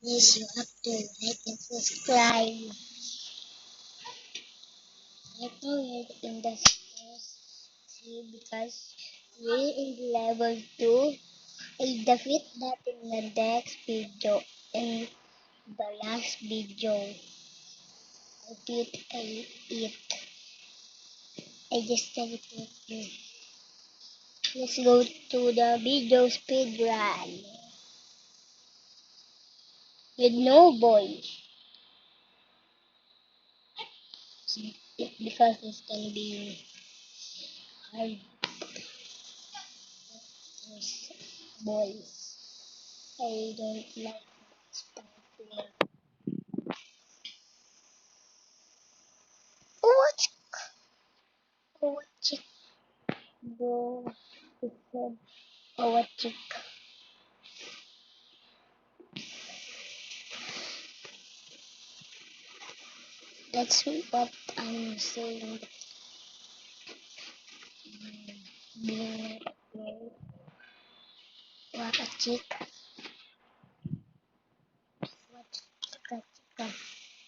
Yes, you have to like and subscribe. Right now we're in the first three because we're in level 2. I'll defeat that in the next video. In the last video, I did it. I just tell it to you. Let's go to the video speed run. With no boy. Because it's gonna be hard with boys. I don't like stuff. What? What? Bro, it said, oh, what chick. That's what I'm saying. Being not what a chick. What chika chika.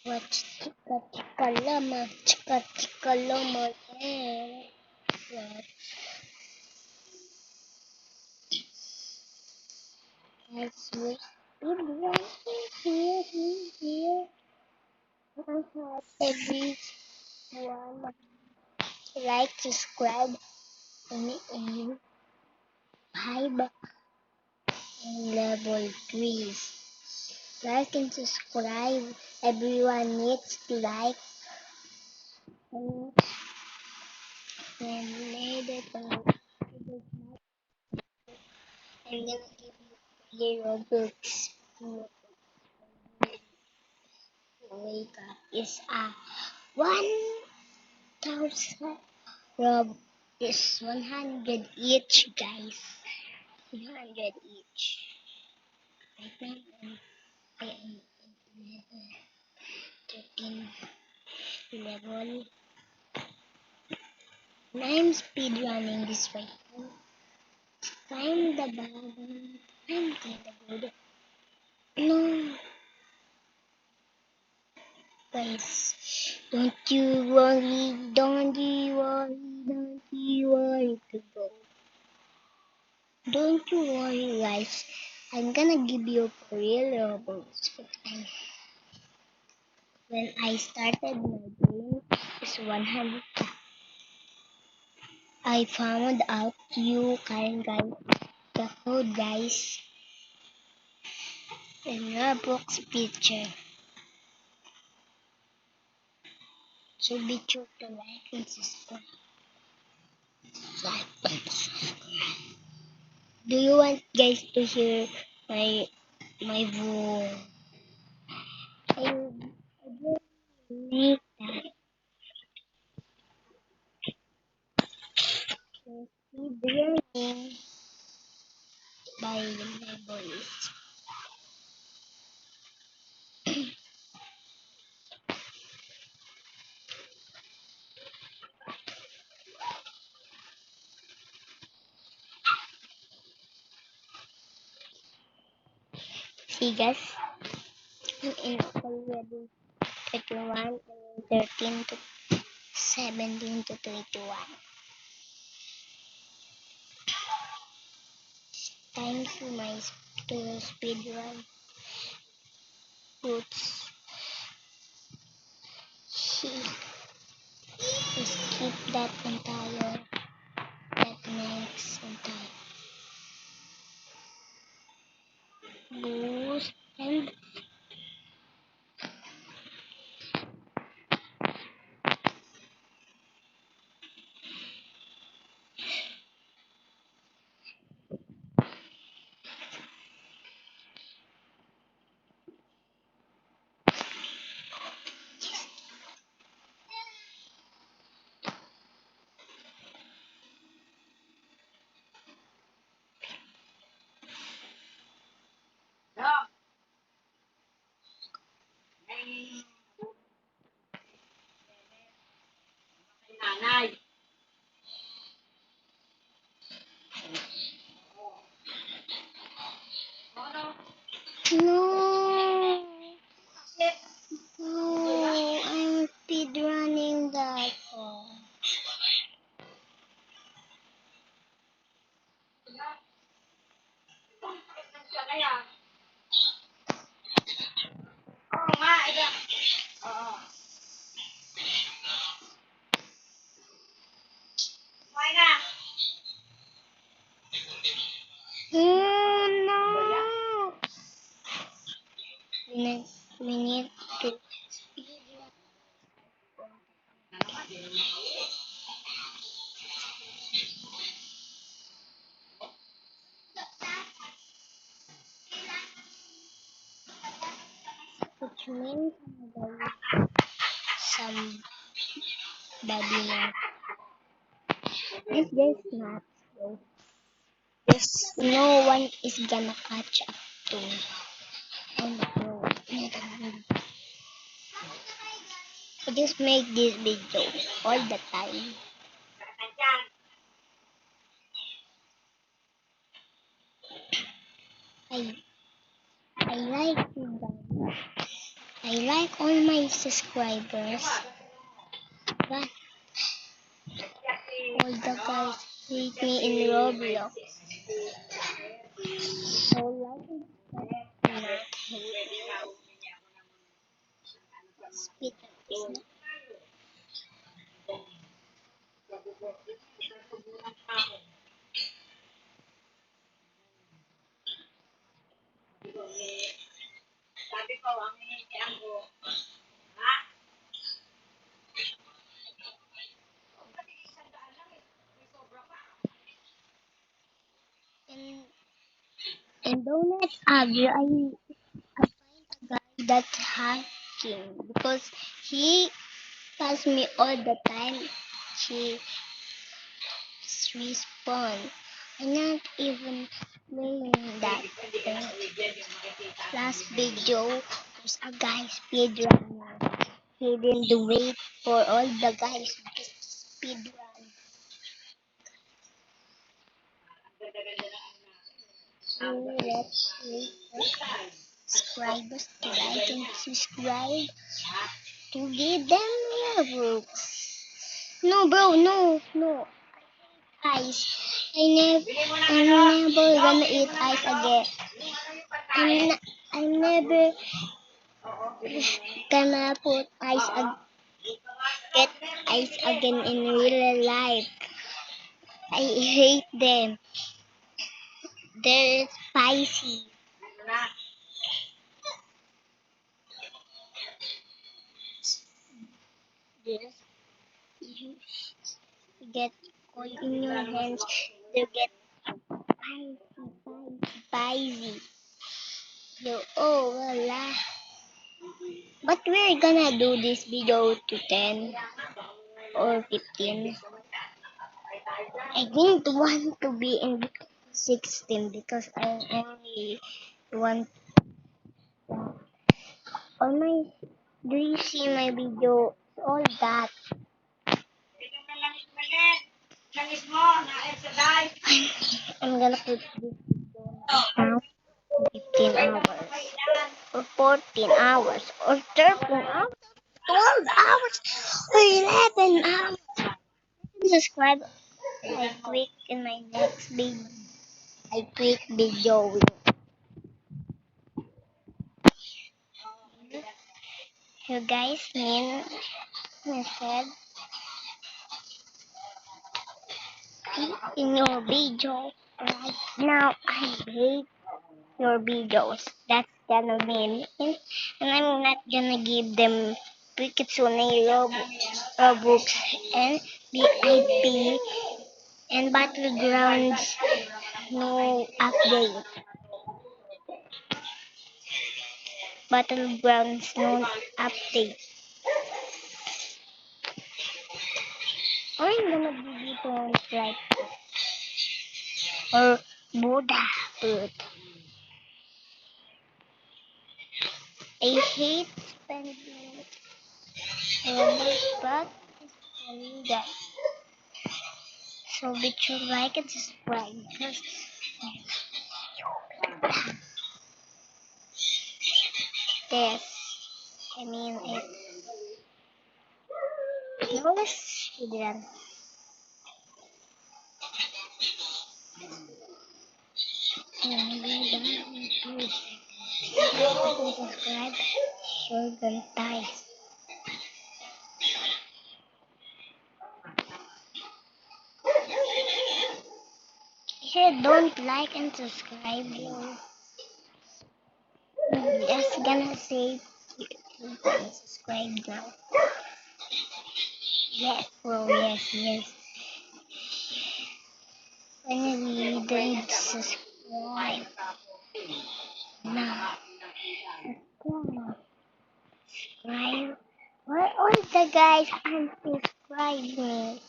What chika chika llama. Chika chika llama. Yeah. What? That's what. Here. Everyone like, subscribe, and vibe in level 3. Like and subscribe. Everyone needs to like and made it. I'm gonna give you zero books. Wake up is a 1,000 rob is 100 each, guys. 100 each. Right now I am 13 level. And I'm speed running this right now. Find the button. I'm kinda good. No, guys. Don't you worry to go. Don't you worry, guys. I'm gonna give you real robots. When I started my game, it's 100. I found out you can get the code, guys, in Roblox picture. So be sure to like and subscribe. Like and subscribe. Do you want guys to hear my voice? I really that speed running by my voice. See guys, I'm in already 31 and 13 to 17 to 21. Thank you my to speedrun boots. She skip that entire that next entire boost and means somebody not. If there's not, so there's no one is gonna catch up to me. On the road. I just make this video all the time. I I like you guys. I like all my subscribers, but all the guys hate me in Roblox. So like and not hate. Speed up is not. And and don't argue. I find a guy that's hacking because he pass me all the time. He respawn. I'm not even playing that. Last video, there's a guy speedrunner. He didn't wait for all the guys to speedrun. So let's wait for subscribers to like and subscribe to give them Robux. No, bro, no. Ice. I'm never gonna eat ice again. I'm never gonna put get ice again in real life. I hate them. They're spicy. Yes. You get cold in your hands. They get spicy. Oh, wala. But we're gonna do this video to 10 or 15. I didn't want to be in 16 because I only want all my. Do you see my video? All that. I'm gonna put this video now 15 hours or 14 hours or 13 hours, 12 hours or 11 hours. Subscribe. I quick in my next video. I quick video. You guys mean I said in your video right now. I hate your videos. That's gonna mean, and I'm not gonna give them Pikachu Robux and VIP and Battlegrounds no update. Battlegrounds no update. I'm gonna give you points right or Buddha food. I hate spending Robux, but it's funny that. So be sure like and subscribe because this, I mean it. No less children. Subscribe, Shogun Ties. Here, don't like and subscribe. Just gonna say subscribe now. Yes, bro. Yes. Finally, don't subscribe now. Come on. guys, unsubscribe me.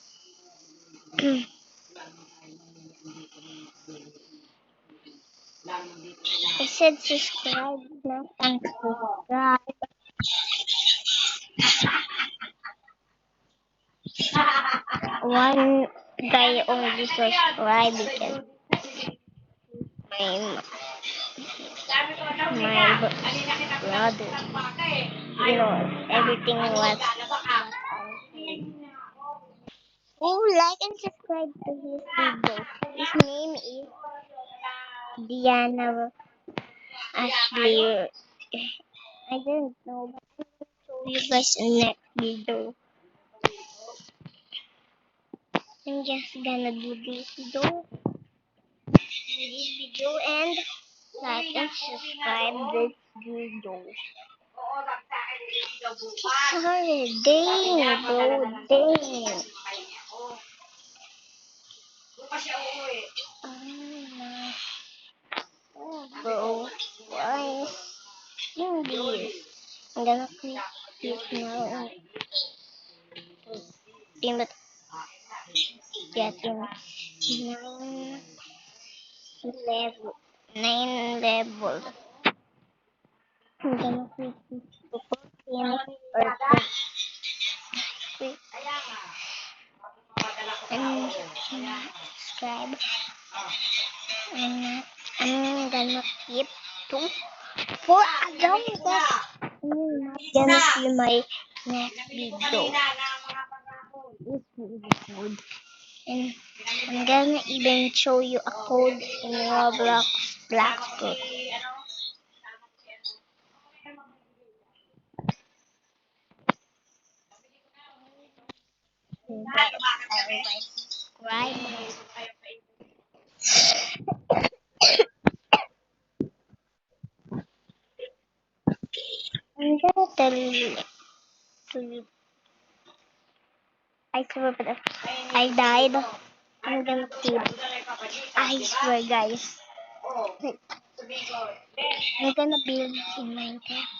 I said subscribe, not unsubscribe. One guy only subscribe because my brother, everything was oh, like and subscribe to his video. His name is Diana Ashley. I don't know, but I will show you guys in next video. I'm just gonna do this video, and like and subscribe this video. Sorry, dang, bro, dang. Oh, bro, why doing this? I'm gonna quit this now and team it getting 9 level. I'm gonna quit this super team or quit and subscribe. And I'm gonna keep 2 for a long time. You're not gonna see my next video. It's really good. And I'm gonna even show you a code in Roblox Blackfoot. Right? I'm gonna tell you I swear but I died. I'm gonna keep. I swear guys. I'm gonna build in Minecraft.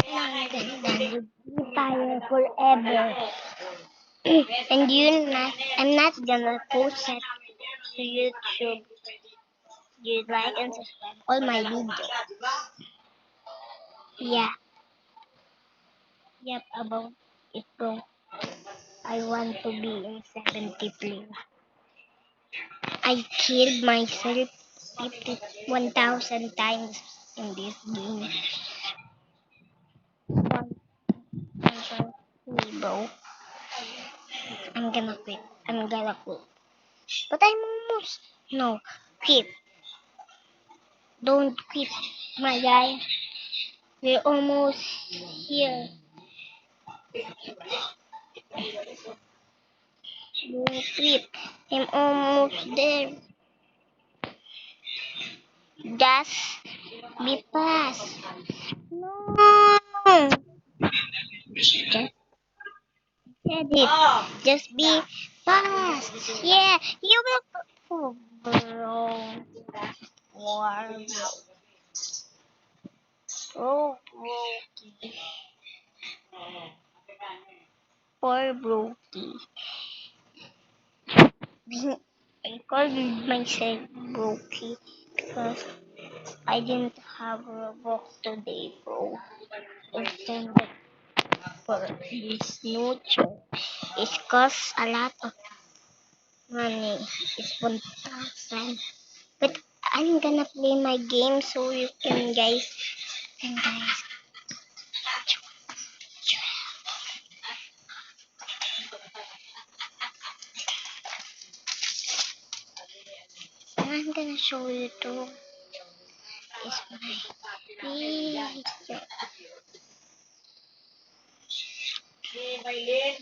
I'm gonna retire forever. And I'm not gonna post it to YouTube. You like and subscribe all my videos. Yeah, yep, about it bro. I want to be in 70 player. I killed myself 1,000 times in this game. Me, bro. I'm gonna quit. I'm gonna quit. But I'm almost. No, quit. Don't quit, my guy. We're almost here. Don't quit. I'm almost there. Just be fast. No. Just said it. Just be fast. Yeah, you will. Oh, bro. War, bro. Brokey. Poor Brokey. I called myself Brokey because I didn't have Roblox today, bro. It's time for this new show. It costs a lot of money. It's 1,000. But I'm gonna play my game so you can guys and guys. I'm gonna show you too. It's my picture. Wait,